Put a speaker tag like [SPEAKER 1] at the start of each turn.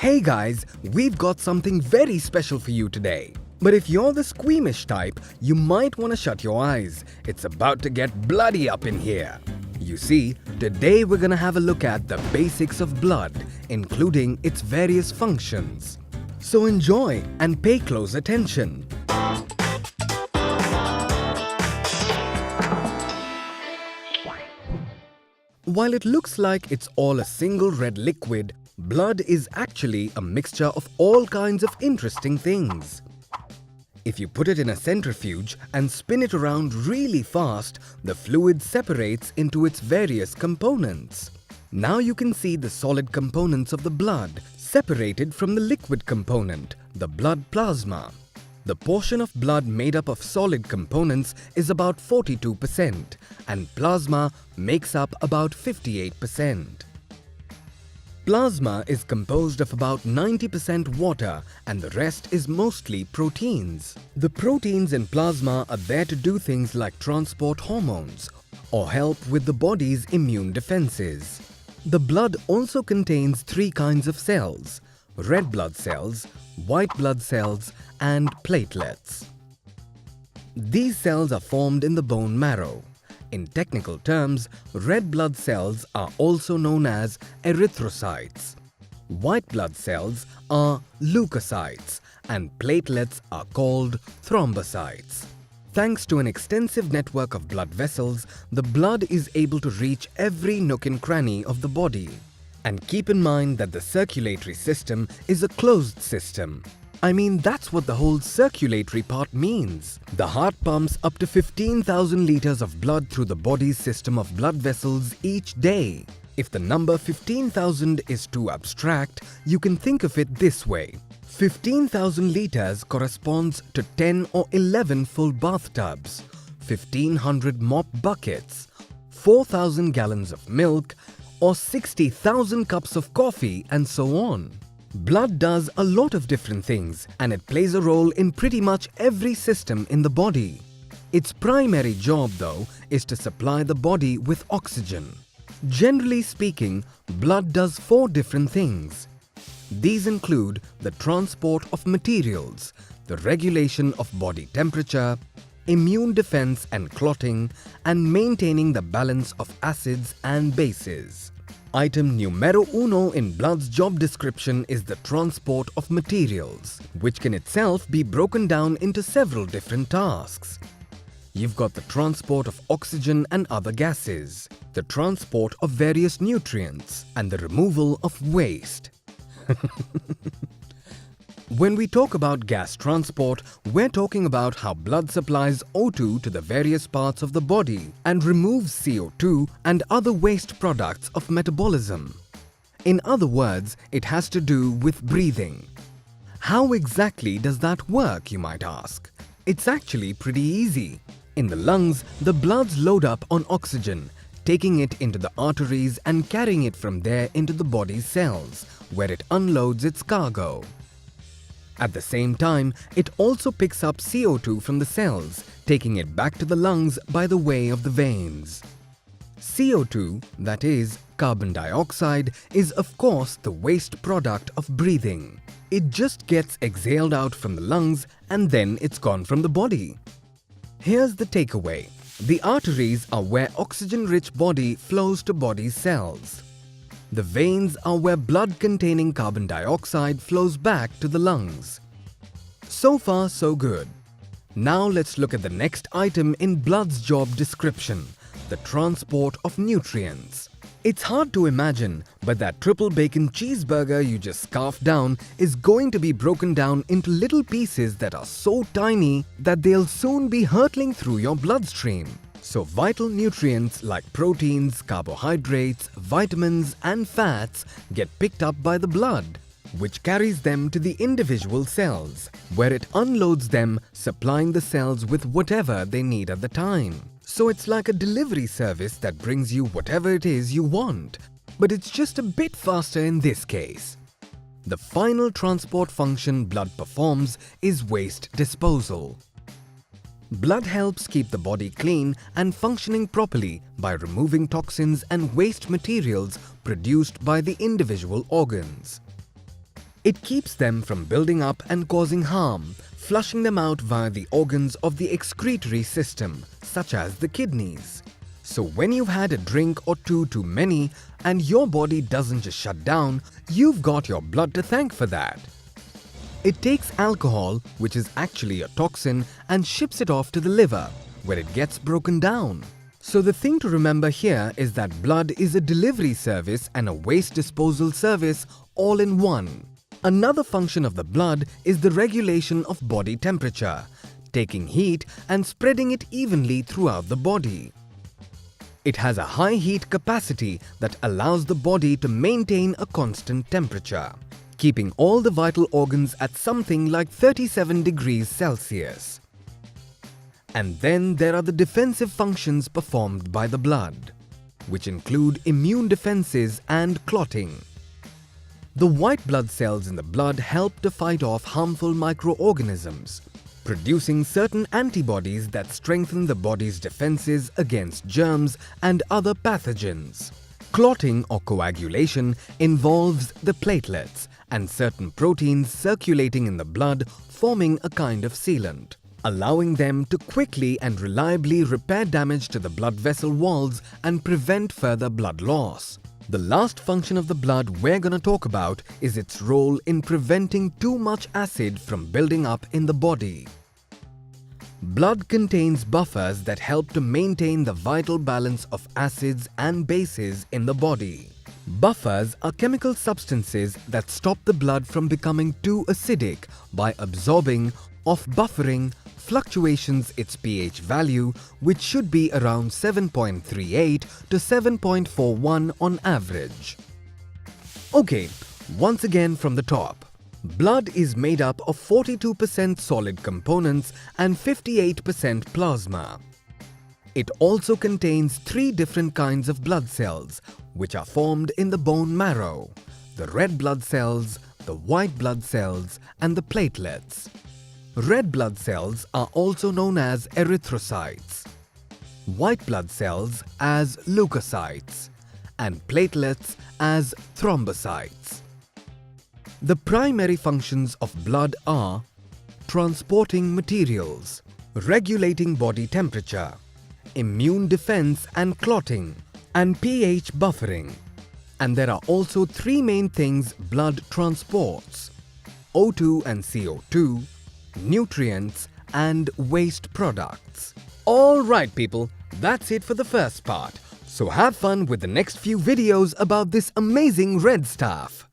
[SPEAKER 1] Hey guys, we've got something very special for you today. But if you're the squeamish type, you might want to shut your eyes. It's about to get bloody up in here. You see, today we're gonna have a look at the basics of blood, including its various functions. So enjoy and pay close attention. While it looks like it's all a single red liquid, blood is actually a mixture of all kinds of interesting things. If you put it in a centrifuge and spin it around really fast, the fluid separates into its various components. Now you can see the solid components of the blood separated from the liquid component, the blood plasma. The portion of blood made up of solid components is about 42% and plasma makes up about 58%. Plasma is composed of about 90% water and the rest is mostly proteins. The proteins in plasma are there to do things like transport hormones or help with the body's immune defenses. The blood also contains three kinds of cells: red blood cells, white blood cells, and platelets. These cells are formed in the bone marrow. In technical terms, red blood cells are also known as erythrocytes. White blood cells are leukocytes and platelets are called thrombocytes. Thanks to an extensive network of blood vessels, the blood is able to reach every nook and cranny of the body. And keep in mind that the circulatory system is a closed system. I mean, that's what the whole circulatory part means. The heart pumps up to 15,000 liters of blood through the body's system of blood vessels each day. If the number 15,000 is too abstract, you can think of it this way. 15,000 liters corresponds to 10 or 11 full bathtubs, 1,500 mop buckets, 4,000 gallons of milk, or 60,000 cups of coffee, and so on. Blood does a lot of different things and it plays a role in pretty much every system in the body. Its primary job, though, is to supply the body with oxygen. Generally speaking, blood does four different things. These include the transport of materials, the regulation of body temperature, immune defense and clotting, and maintaining the balance of acids and bases. Item numero uno in blood's job description is the transport of materials, which can itself be broken down into several different tasks. You've got the transport of oxygen and other gases, the transport of various nutrients, and the removal of waste. When we talk about gas transport, we're talking about how blood supplies O2 to the various parts of the body and removes CO2 and other waste products of metabolism. In other words, it has to do with breathing. How exactly does that work, you might ask? It's actually pretty easy. In the lungs, the bloods load up on oxygen, taking it into the arteries and carrying it from there into the body's cells, where it unloads its cargo. At the same time, it also picks up CO2 from the cells, taking it back to the lungs by the way of the veins. CO2, that is, carbon dioxide, is of course the waste product of breathing. It just gets exhaled out from the lungs and then it's gone from the body. Here's the takeaway. The arteries are where oxygen-rich body flows to body's cells. The veins are where blood containing carbon dioxide flows back to the lungs. So far, so good. Now let's look at the next item in blood's job description, the transport of nutrients. It's hard to imagine, but that triple bacon cheeseburger you just scarfed down is going to be broken down into little pieces that are so tiny that they'll soon be hurtling through your bloodstream. So vital nutrients like proteins, carbohydrates, vitamins and fats get picked up by the blood, which carries them to the individual cells, where it unloads them, supplying the cells with whatever they need at the time. So it's like a delivery service that brings you whatever it is you want, but it's just a bit faster in this case. The final transport function blood performs is waste disposal. Blood helps keep the body clean and functioning properly by removing toxins and waste materials produced by the individual organs. It keeps them from building up and causing harm, flushing them out via the organs of the excretory system, such as the kidneys. So when you've had a drink or two too many and your body doesn't just shut down, you've got your blood to thank for that. It takes alcohol, which is actually a toxin, and ships it off to the liver, where it gets broken down. So the thing to remember here is that blood is a delivery service and a waste disposal service all in one. Another function of the blood is the regulation of body temperature, taking heat and spreading it evenly throughout the body. It has a high heat capacity that allows the body to maintain a constant temperature, keeping all the vital organs at something like 37 degrees Celsius. And then there are the defensive functions performed by the blood, which include immune defenses and clotting. The white blood cells in the blood help to fight off harmful microorganisms, producing certain antibodies that strengthen the body's defenses against germs and other pathogens. Clotting or coagulation involves the platelets and certain proteins circulating in the blood forming a kind of sealant, allowing them to quickly and reliably repair damage to the blood vessel walls and prevent further blood loss. The last function of the blood we're going to talk about is its role in preventing too much acid from building up in the body. Blood contains buffers that help to maintain the vital balance of acids and bases in the body. Buffers are chemical substances that stop the blood from becoming too acidic by absorbing or buffering fluctuations its pH value, which should be around 7.38 to 7.41 on average. Okay, once again from the top. Blood is made up of 42% solid components and 58% plasma. It also contains 3 different kinds of blood cells, which are formed in the bone marrow: the red blood cells, the white blood cells, and the platelets. Red blood cells are also known as erythrocytes, white blood cells as leukocytes, and platelets as thrombocytes. The primary functions of blood are transporting materials, regulating body temperature, immune defense and clotting, and pH buffering. And there are also 3 main things blood transports: O2 and CO2, nutrients, and waste products. Alright people, that's it for the first part. So have fun with the next few videos about this amazing red stuff.